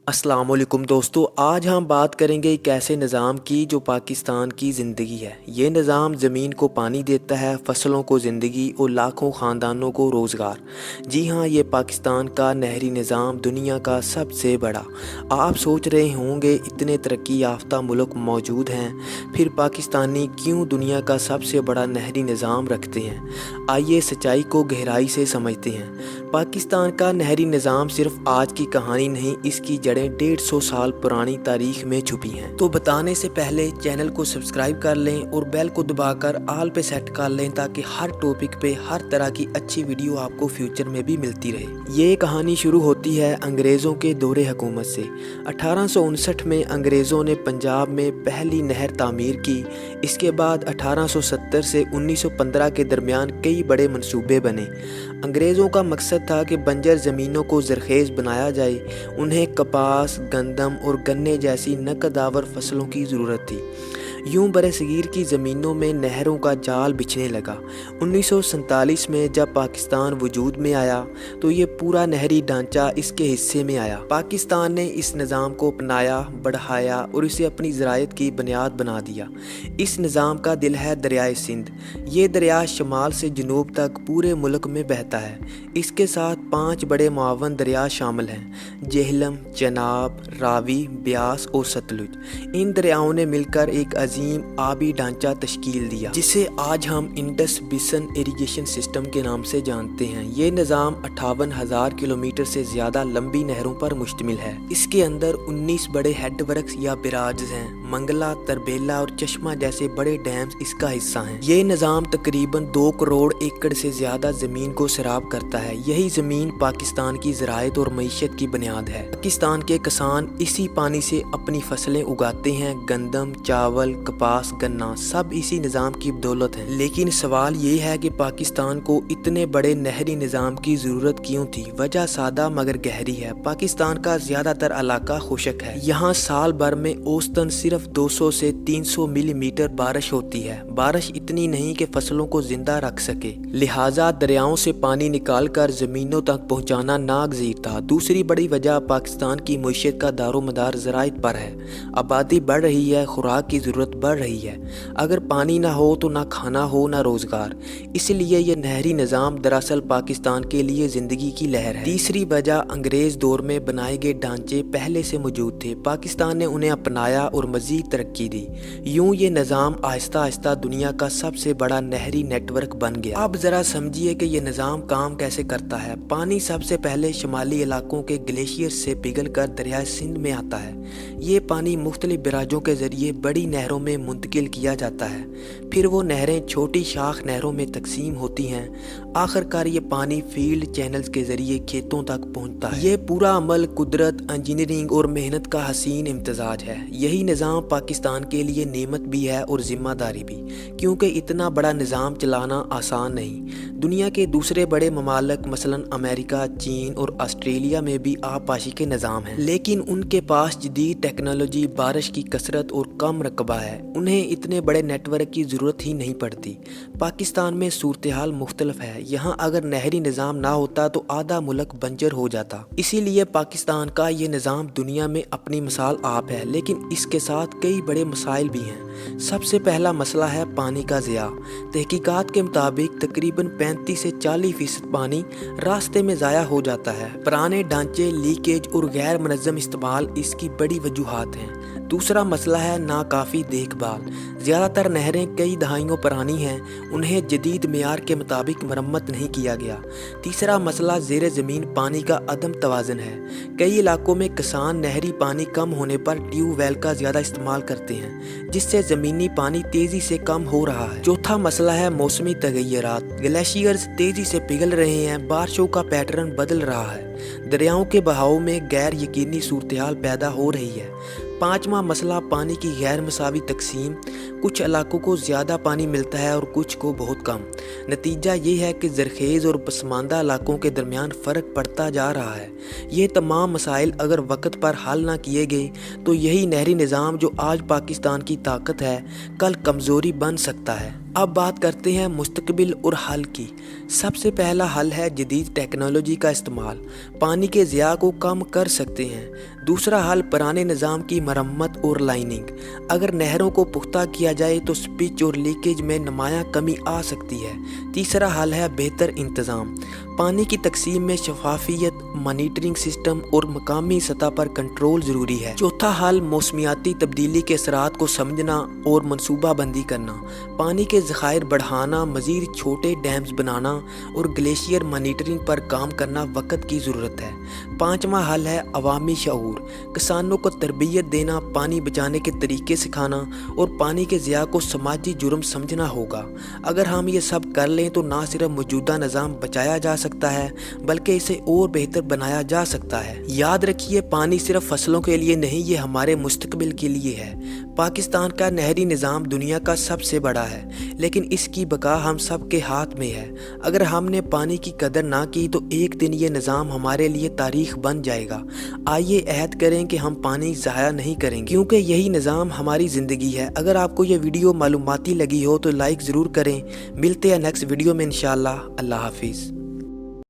अस्सलाम वालेकुम दोस्तों, आज हम बात करेंगे एक ऐसे निज़ाम की जो पाकिस्तान की ज़िंदगी है। ये निज़ाम ज़मीन को पानी देता है, फसलों को ज़िंदगी और लाखों ख़ानदानों को रोज़गार। जी हाँ, ये पाकिस्तान का नहरी निज़ाम दुनिया का सबसे बड़ा। आप सोच रहे होंगे इतने तरक्की याफ्ता मुल्क मौजूद हैं, फिर पाकिस्तानी क्यों दुनिया का सबसे बड़ा नहरी निज़ाम रखते हैं। आइए सच्चाई को गहराई से समझते हैं। पाकिस्तान का नहरी निज़ाम सिर्फ आज की कहानी नहीं, इसकी जड़ें 150 साल पुरानी तारीख में छुपी हैं। तो बताने से पहले चैनल को सब्सक्राइब कर लें और बेल को दबाकर ऑल पे सेट कर लें ताकि हर टॉपिक पे हर तरह की अच्छी वीडियो आपको फ्यूचर में भी मिलती रहे। ये कहानी शुरू होती है अंग्रेज़ों के दौरे हुकूमत से। 1859 में अंग्रेज़ों ने पंजाब में पहली नहर तामीर की। इसके बाद 1870 से 1915 के दरमियान कई बड़े मंसूबे बने। अंग्रेज़ों का मकसद था कि बंजर ज़मीनों को ज़रख़ेज़ बनाया जाए। उन्हें कपास, गंदम और गन्ने जैसी नकदावर फसलों की ज़रूरत थी। यूं बरसगीर की ज़मीनों में नहरों का जाल बिछने लगा। 1947 में जब पाकिस्तान वजूद में आया तो ये पूरा नहरी ढांचा इसके हिस्से में आया। पाकिस्तान ने इस निज़ाम को अपनाया, बढ़ाया और इसे अपनी ज़राअत की बुनियाद बना दिया। इस निज़ाम का दिल है दरियाए सिंध। ये दरिया शमाल से जनूब तक पूरे मुल्क में बहता है। इसके साथ 5 बड़े मुआवन दरिया शामिल हैं: जेहलम, चनाब, रावी, ब्यास और सतलुज। इन दरियाओं ने मिलकर एक अजीम आबी ढांचा तश्कील दिया जिसे आज हम इंडस बेसिन इरिगेशन सिस्टम के नाम से जानते हैं। ये निज़ाम 58,000 किलोमीटर से ज़्यादा लंबी नहरों पर मुश्तमिल है। इसके अंदर 19 बड़े हेडवर्क्स या बिराजेस हैं। मंगला, तरबेला और चश्मा जैसे बड़े डैम्स इसका हिस्सा हैं। ये निज़ाम तकरीबन 2 करोड़ एकड़ से ज़्यादा ज़मीन को सैराब करता है। यही ज़मीन पाकिस्तान की ज़राअत और मईशत की बुनियाद है। पाकिस्तान के किसान इसी पानी से अपनी फसलें उगाते हैं। गंदम, चावल, कपास, गन्ना सब इसी निज़ाम की बदौलत है। लेकिन सवाल ये है कि पाकिस्तान को इतने बड़े नहरी निज़ाम की ज़रूरत क्यों थी। वजह सादा मगर गहरी है। पाकिस्तान का ज़्यादातर इलाका खुशक है। यहाँ साल भर में औसतन सिर्फ 200 से 300 मिलीमीटर बारिश होती है। बारिश इतनी नहीं कि फसलों को जिंदा रख सके, लिहाजा दरियाओं से पानी निकाल कर ज़मीनों तक पहुँचाना नागज़ीर था। दूसरी बड़ी वजह पाकिस्तान की मईशत का दारोमदार ज़राअत पर है। आबादी बढ़ रही है, खुराक की ज़रूरत बढ़ रही है। अगर पानी ना हो तो ना खाना हो ना रोज़गार। इसलिए यह नहरी निज़ाम दरअसल पाकिस्तान के लिए ज़िंदगी की लहर है। तीसरी वजह अंग्रेज़ दौर में बनाए गए ढांचे पहले से मौजूद थे। पाकिस्तान ने उन्हें अपनाया और मज़ीद तरक्की दी। यूं ये निज़ाम आहिस्ता आहिस्ता दुनिया का सबसे बड़ा नहरी नेटवर्क बन गया। अब ज़रा समझिए कि यह निज़ाम काम कैसे करता है। पानी सबसे पहले शुमाली इलाकों के ग्लेशियर से पिघल कर दरिया सिंध में आता है। ये पानी मुख्तलिफ बराजों के ज़रिए बड़ी नहरों में मुंतकिल किया जाता है। फिर वो नहरें छोटी शाख नहरों में तकसीम होती हैं। आखिरकार ये पानी फील्ड चैनल्स के ज़रिए खेतों तक पहुंचता है। ये पूरा अमल कुदरत, इंजीनियरिंग और मेहनत का हसीन इम्तजाज है। यही निज़ाम पाकिस्तान के लिए नेमत भी है और ज़िम्मेदारी भी, क्योंकि इतना बड़ा निज़ाम चलाना आसान नहीं। दुनिया के दूसरे बड़े ममालिक मसलन अमेरिका, चीन और ऑस्ट्रेलिया में भी आबपाशी के निज़ाम हैं, लेकिन उनके पास जदीद टेक्नोलॉजी, बारिश की कसरत और कम रकबा है। उन्हें इतने बड़े नेटवर्क की ज़रूरत ही नहीं पड़ती। पाकिस्तान में सूरत हाल मुख्तलिफ है। यहाँ अगर नहरी निज़ाम ना होता तो आधा मुल्क बंजर हो जाता। इसीलिए पाकिस्तान का ये निज़ाम दुनिया में अपनी मिसाल आप है, लेकिन इसके साथ कई बड़े मसाइल भी हैं। सबसे पहला मसला है पानी का ज़िया। तहकीकात के मुताबिक तकरीबन 35 से 40% पानी रास्ते में ज़ाया हो जाता है। पुराने ढांचे, लीकेज और गैर मुनज़्ज़म इस्तेमाल इसकी बड़ी वजूहात हैं। दूसरा मसला है नाकाफ़ी देखभाल। ज़्यादातर नहरें कई दहाइयों पुरानी हैं, उन्हें जदीद मेयार के मुताबिक मरम्मत नहीं किया गया। तीसरा मसला ज़ेर ज़मीन पानी का अदम तवाज़ुन है। कई इलाकों में किसान नहरी पानी कम होने पर ट्यूबवेल का ज़्यादा इस्तेमाल करते हैं, जिससे ज़मीनी पानी तेज़ी से कम हो रहा है। चौथा मसला है मौसमी तगय्युरात। ग्लेशियर्स तेज़ी से पिघल रहे हैं, बारिशों का पैटर्न बदल रहा है, दरियाओं के बहाव में गैर यकीनी सूरत हाल पैदा हो रही है। पांचवा मसला पानी की गैर मसावी तकसीम। कुछ इलाकों को ज़्यादा पानी मिलता है और कुछ को बहुत कम। नतीजा ये है कि ज़रख़ेज़ और पसमानदा इलाकों के दरमियान फ़र्क पड़ता जा रहा है। ये तमाम मसाइल अगर वक्त पर हल ना किए गए तो यही नहरी निज़ाम जो आज पाकिस्तान की ताकत है कल कमज़ोरी बन सकता है। अब बात करते हैं मुस्तकबिल और हल की। सबसे पहला हल है जदीद टेक्नोलॉजी का इस्तेमाल। पानी के ज़िया को कम कर सकते हैं। दूसरा हल पुराने निज़ाम की मरम्मत और लाइनिंग। अगर नहरों को पुख्ता किया जाए तो स्पिच और लीकेज में नुमायां कमी आ सकती है। तीसरा हल है बेहतर इंतज़ाम। पानी की तकसीम में शफाफियत, मॉनिटरिंग सिस्टम और मकामी सतह पर कंट्रोल ज़रूरी है। चौथा हल मौसमियाती तब्दीली के असरात को समझना और मनसूबा बंदी करना। पानी के ज़खायर बढ़ाना, मज़ीद छोटे डैम्स बनाना और ग्लेशियर मॉनिटरिंग पर काम करना वक्त की ज़रूरत है। पांचवा हल है अवामी शऊर। किसानों को तरबियत देना, पानी बचाने के तरीके सिखाना और पानी के ज़िया को समाजी जुर्म समझना होगा। अगर हम ये सब कर लें तो ना सिर्फ मौजूदा निज़ाम बचाया जा सकता है बल्कि इसे और बेहतर बनाया जा सकता है। याद रखिए, पानी सिर्फ फसलों के लिए नहीं, ये हमारे मुस्तकबिल के लिए है। पाकिस्तान का नहरी निज़ाम दुनिया का सबसे बड़ा है, लेकिन इसकी बका हम सब के हाथ में है। अगर हमने पानी की कदर ना की तो एक दिन ये निज़ाम हमारे लिए तारीख बन जाएगा। आइए अहद करें कि हम पानी ज़ाया नहीं करेंगे, क्योंकि यही निज़ाम हमारी ज़िंदगी है। अगर आपको ये वीडियो मालूमाती लगी हो तो लाइक ज़रूर करें। मिलते हैं नेक्स्ट वीडियो में इंशाअल्लाह। अल्लाह हाफिज़।